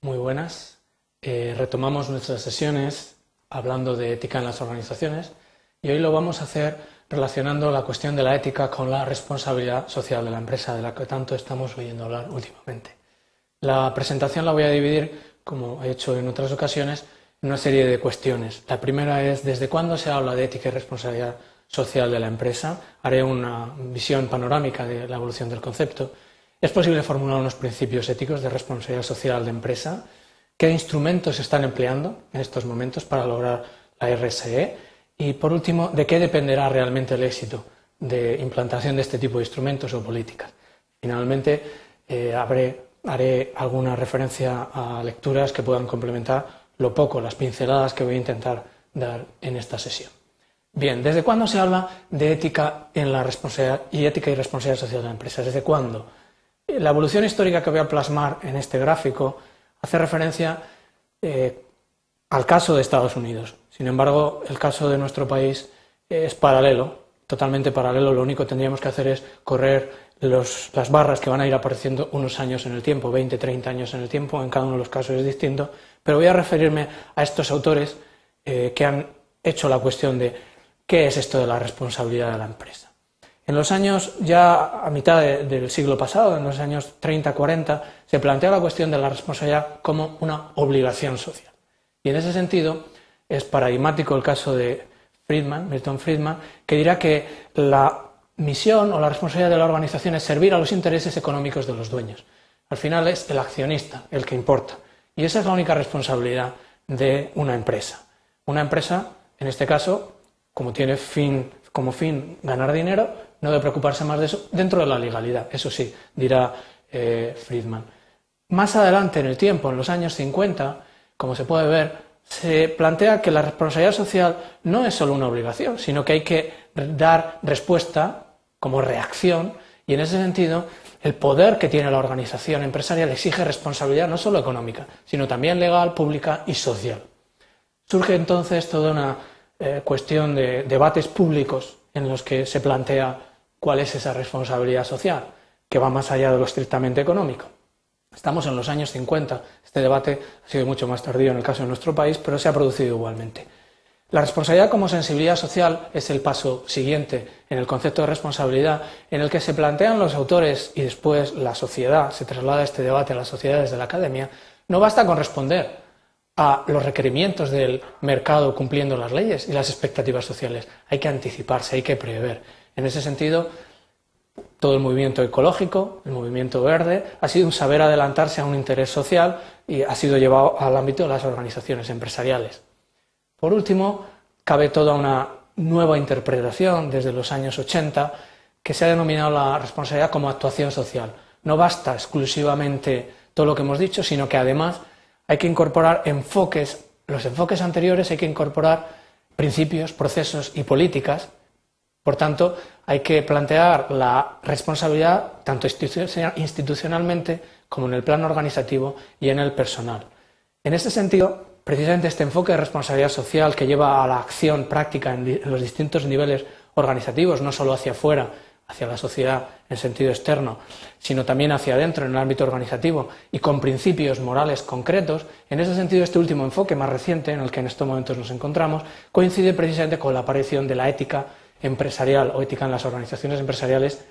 Muy buenas. Retomamos nuestras sesiones hablando de ética en las organizaciones y hoy lo vamos a hacer relacionando la cuestión de la ética con la responsabilidad social de la empresa, de la que tanto estamos oyendo hablar últimamente. La presentación la voy a dividir, como he hecho en otras ocasiones, en una serie de cuestiones. La primera es ¿desde cuándo se habla de ética y responsabilidad social de la empresa? Haré una visión panorámica de la evolución del concepto. ¿Es posible formular unos principios éticos de responsabilidad social de empresa? ¿Qué instrumentos se están empleando en estos momentos para lograr la RSE? Y por último, ¿de qué dependerá realmente el éxito de implantación de este tipo de instrumentos o políticas? Finalmente, haré alguna referencia a lecturas que puedan complementar lo poco, las pinceladas que voy a intentar dar en esta sesión. Bien, ¿desde cuándo se habla de ética en la responsabilidad y ética y responsabilidad social de la empresa? ¿Desde cuándo? La evolución histórica que voy a plasmar en este gráfico hace referencia al caso de Estados Unidos. Sin embargo, el caso de nuestro país es paralelo, totalmente paralelo. Lo único que tendríamos que hacer es correr las barras que van a ir apareciendo unos años en el tiempo, 20, 30 años en el tiempo, en cada uno de los casos es distinto, pero voy a referirme a estos autores que han hecho la cuestión de qué es esto de la responsabilidad de la empresa. En los años, ya a mitad del siglo pasado, en los años 30-40, se plantea la cuestión de la responsabilidad como una obligación social. Y en ese sentido es paradigmático el caso de Milton Friedman, que dirá que la misión o la responsabilidad de la organización es servir a los intereses económicos de los dueños. Al final es el accionista el que importa. Y esa es la única responsabilidad de una empresa. Una empresa, en este caso, como tiene como fin ganar dinero, no debe preocuparse más de eso dentro de la legalidad, eso sí, dirá Friedman. Más adelante en el tiempo, en los años 50, como se puede ver, se plantea que la responsabilidad social no es solo una obligación, sino que hay que dar respuesta como reacción, y en ese sentido el poder que tiene la organización empresarial exige responsabilidad no solo económica, sino también legal, pública y social. Surge entonces toda una cuestión de debates públicos en los que se plantea cuál es esa responsabilidad social, que va más allá de lo estrictamente económico. Estamos en los años 50, este debate ha sido mucho más tardío en el caso de nuestro país, pero se ha producido igualmente. La responsabilidad como sensibilidad social es el paso siguiente en el concepto de responsabilidad, en el que se plantean los autores y después la sociedad, se traslada este debate a las sociedades de la academia. No basta con responder a los requerimientos del mercado cumpliendo las leyes y las expectativas sociales, hay que anticiparse, hay que prever. En ese sentido, todo el movimiento ecológico, el movimiento verde, ha sido un saber adelantarse a un interés social y ha sido llevado al ámbito de las organizaciones empresariales. Por último, cabe toda una nueva interpretación desde los años 80 que se ha denominado la responsabilidad como actuación social. No basta exclusivamente todo lo que hemos dicho, sino que además hay que incorporar enfoques, los enfoques anteriores hay que incorporar principios, procesos y políticas. Por tanto, hay que plantear la responsabilidad tanto institucionalmente como en el plano organizativo y en el personal. En este sentido, precisamente este enfoque de responsabilidad social que lleva a la acción práctica en los distintos niveles organizativos, no solo hacia afuera, hacia la sociedad en sentido externo, sino también hacia adentro en el ámbito organizativo y con principios morales concretos, en ese sentido este último enfoque más reciente en el que en estos momentos nos encontramos coincide precisamente con la aparición de la ética empresarial o ética en las organizaciones empresariales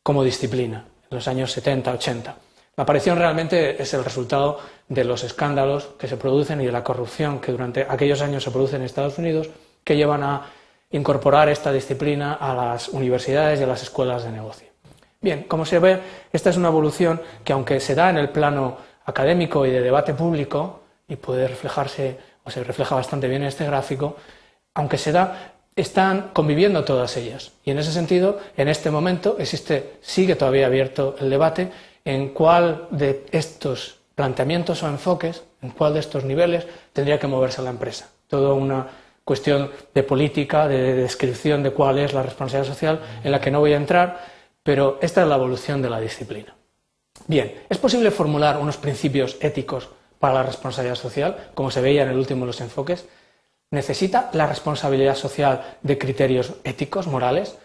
como disciplina, en los años 70-80. La aparición realmente es el resultado de los escándalos que se producen y de la corrupción que durante aquellos años se produce en Estados Unidos, que llevan a incorporar esta disciplina a las universidades y a las escuelas de negocio. Bien, como se ve, esta es una evolución que aunque se da en el plano académico y de debate público, y puede reflejarse, o se refleja bastante bien en este gráfico, aunque se da, están conviviendo todas ellas. Y en ese sentido, en este momento, sigue todavía abierto el debate en cuál de estos planteamientos o enfoques, en cuál de estos niveles tendría que moverse la empresa. Toda una cuestión de política, de descripción de cuál es la responsabilidad social, en la que no voy a entrar, pero esta es la evolución de la disciplina. Bien, ¿es posible formular unos principios éticos para la responsabilidad social, como se veía en el último de los enfoques? ¿Necesita la responsabilidad social de criterios éticos, morales?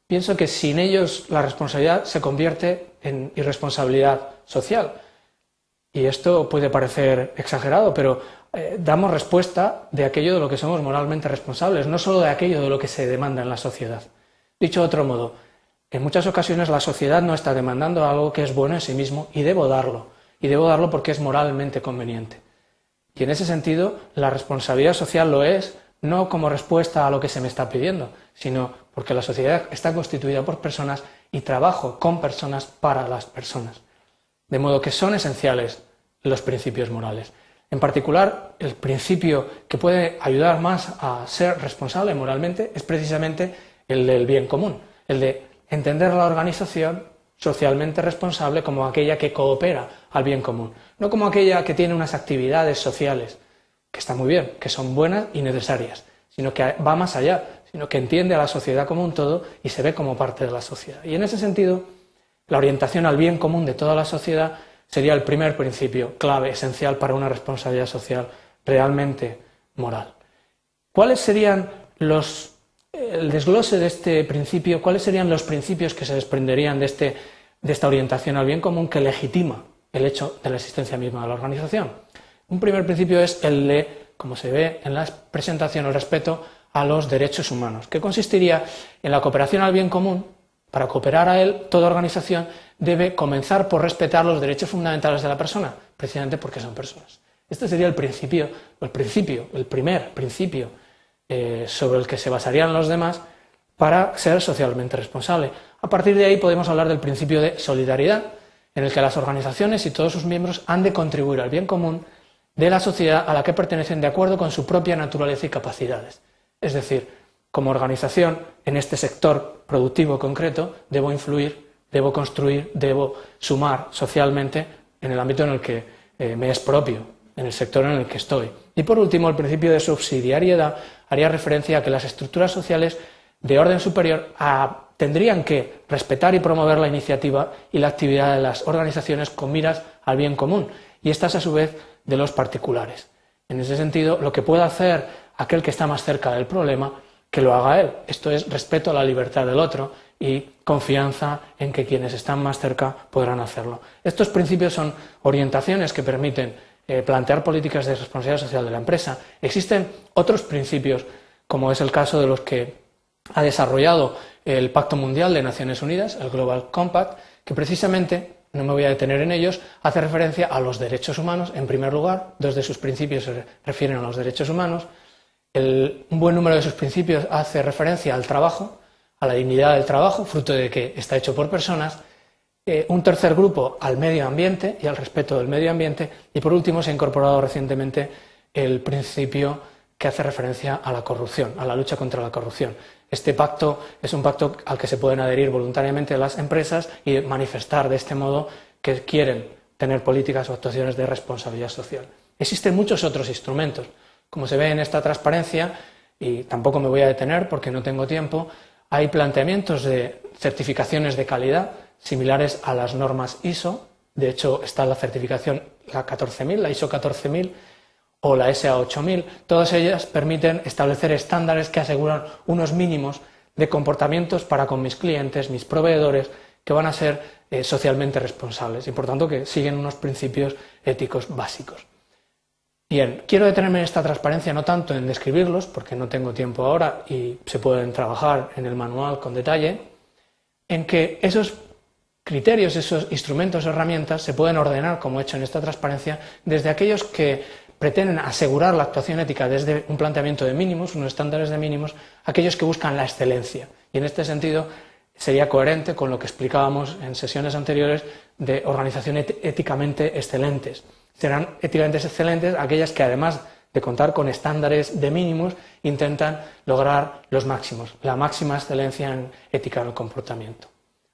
Pienso que sin ellos la responsabilidad se convierte en irresponsabilidad social. Y esto puede parecer exagerado, pero damos respuesta de aquello de lo que somos moralmente responsables, no solo de aquello de lo que se demanda en la sociedad. Dicho de otro modo, en muchas ocasiones la sociedad no está demandando algo que es bueno en sí mismo y debo darlo porque es moralmente conveniente. Y en ese sentido, la responsabilidad social lo es no como respuesta a lo que se me está pidiendo, sino porque la sociedad está constituida por personas y trabajo con personas para las personas. De modo que son esenciales los principios morales. En particular, el principio que puede ayudar más a ser responsable moralmente es precisamente el del bien común, el de entender la organización socialmente responsable como aquella que coopera al bien común, no como aquella que tiene unas actividades sociales, que están muy bien, que son buenas y necesarias, sino que va más allá, sino que entiende a la sociedad como un todo y se ve como parte de la sociedad. Y en ese sentido, la orientación al bien común de toda la sociedad sería el primer principio clave, esencial para una responsabilidad social realmente moral. ¿Cuáles serían el desglose de este principio? ¿Cuáles serían los principios que se desprenderían de esta orientación al bien común que legitima el hecho de la existencia misma de la organización? Un primer principio es el de, como se ve en la presentación, el respeto a los derechos humanos, que consistiría en la cooperación al bien común. Para cooperar a él, toda organización debe comenzar por respetar los derechos fundamentales de la persona, precisamente porque son personas. Este sería el primer principio sobre el que se basarían los demás para ser socialmente responsable. A partir de ahí podemos hablar del principio de solidaridad, en el que las organizaciones y todos sus miembros han de contribuir al bien común de la sociedad a la que pertenecen de acuerdo con su propia naturaleza y capacidades. Es decir, como organización, en este sector productivo concreto, debo influir, debo construir, debo sumar socialmente en el ámbito en el que me es propio, en el sector en el que estoy. Y por último, el principio de subsidiariedad haría referencia a que las estructuras sociales de orden superior tendrían que respetar y promover la iniciativa y la actividad de las organizaciones con miras al bien común, y estas a su vez de los particulares. En ese sentido, lo que pueda hacer aquel que está más cerca del problema, que lo haga él. Esto es respeto a la libertad del otro y confianza en que quienes están más cerca podrán hacerlo. Estos principios son orientaciones que permiten plantear políticas de responsabilidad social de la empresa. Existen otros principios, como es el caso de los que ha desarrollado el Pacto Mundial de Naciones Unidas, el Global Compact, que precisamente, no me voy a detener en ellos, hace referencia a los derechos humanos. En primer lugar, dos de sus principios se refieren a los derechos humanos. Un buen número de sus principios hace referencia al trabajo, a la dignidad del trabajo, fruto de que está hecho por personas. Un tercer grupo al medio ambiente y al respeto del medio ambiente. Y por último se ha incorporado recientemente el principio que hace referencia a la corrupción, a la lucha contra la corrupción. Este pacto es un pacto al que se pueden adherir voluntariamente las empresas y manifestar de este modo que quieren tener políticas o actuaciones de responsabilidad social. Existen muchos otros instrumentos. Como se ve en esta transparencia, y tampoco me voy a detener porque no tengo tiempo, hay planteamientos de certificaciones de calidad similares a las normas ISO. De hecho, está la certificación, la 14.000, la ISO 14.000 o la SA 8.000. Todas ellas permiten establecer estándares que aseguran unos mínimos de comportamientos para con mis clientes, mis proveedores, que van a ser socialmente responsables y, por tanto, que siguen unos principios éticos básicos. Bien, quiero detenerme en esta transparencia no tanto en describirlos, porque no tengo tiempo ahora y se pueden trabajar en el manual con detalle, en que esos criterios, esos instrumentos, herramientas, se pueden ordenar, como he hecho en esta transparencia, desde aquellos que pretenden asegurar la actuación ética desde un planteamiento de mínimos, unos estándares de mínimos, aquellos que buscan la excelencia. Y en este sentido sería coherente con lo que explicábamos en sesiones anteriores de organizaciones éticamente excelentes. Serán éticamente excelentes aquellas que, además de contar con estándares de mínimos, intentan lograr los máximos, la máxima excelencia en ética del comportamiento.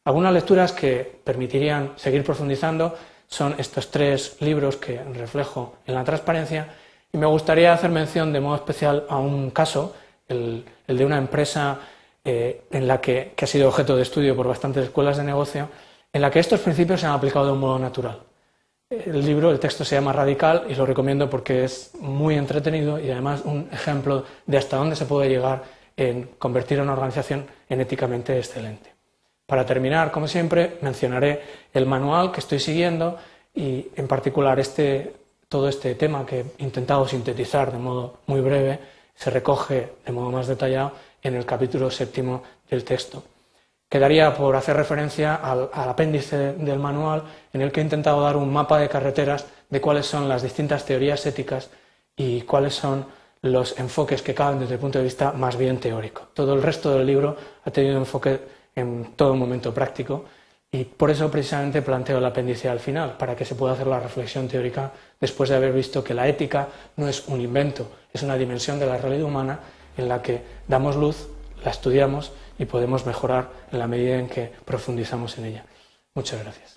Algunas lecturas que permitirían seguir profundizando son estos tres libros que reflejo en la transparencia, y me gustaría hacer mención de modo especial a un caso, el de una empresa en la que ha sido objeto de estudio por bastantes escuelas de negocio, en la que estos principios se han aplicado de un modo natural. El texto se llama Radical y lo recomiendo porque es muy entretenido y además un ejemplo de hasta dónde se puede llegar en convertir a una organización en éticamente excelente. Para terminar, como siempre, mencionaré el manual que estoy siguiendo y en particular todo este tema que he intentado sintetizar de modo muy breve se recoge de modo más detallado en el capítulo 7 del texto. Quedaría por hacer referencia al apéndice del manual, en el que he intentado dar un mapa de carreteras de cuáles son las distintas teorías éticas y cuáles son los enfoques que caben desde el punto de vista más bien teórico. Todo el resto del libro ha tenido enfoque en todo momento práctico y por eso precisamente planteo el apéndice al final, para que se pueda hacer la reflexión teórica después de haber visto que la ética no es un invento, es una dimensión de la realidad humana en la que damos luz, la estudiamos y podemos mejorar en la medida en que profundizamos en ella. Muchas gracias.